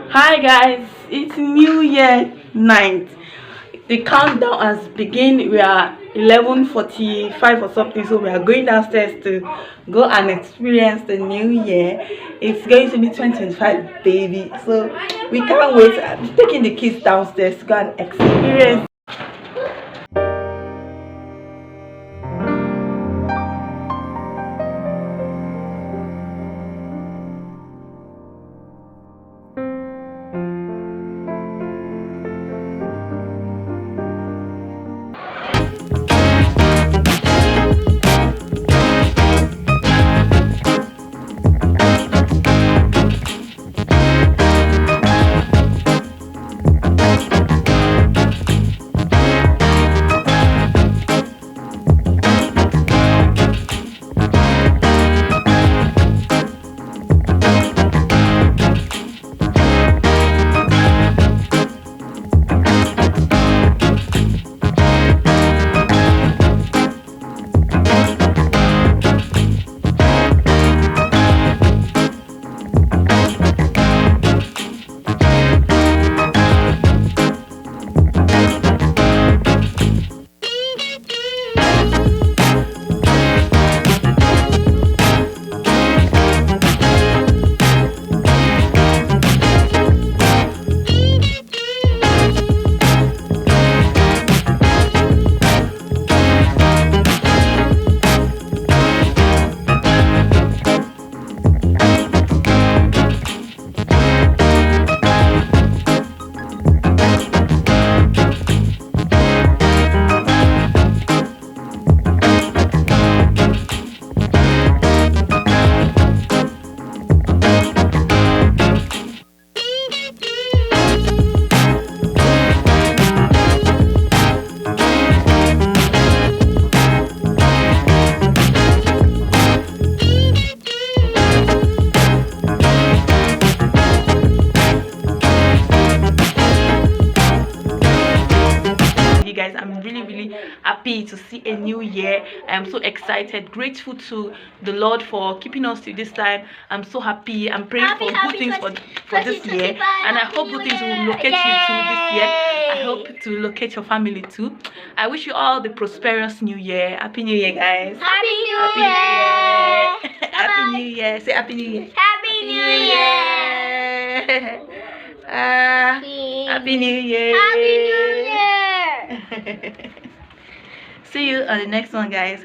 Hi guys, it's New Year night. The countdown has begun. We are 11:45 or something, so we are going downstairs to go and experience the new year. It's going to be 2025, baby. So we can't wait. I'm taking the kids downstairs to go and experience. Guys, I'm really happy to see a new year. I'm so excited, grateful to the Lord for keeping us to this time. I'm so happy. I'm praying for good things for this year, and I hope good things will locate you too this year. I hope to locate your family too. I wish you all the prosperous new year. Happy New Year, guys. Happy New Happy Year. New Year. Happy New Year. Say Happy New Year. Happy New Year. Happy New Year. Happy New Year. See you on the next one, guys.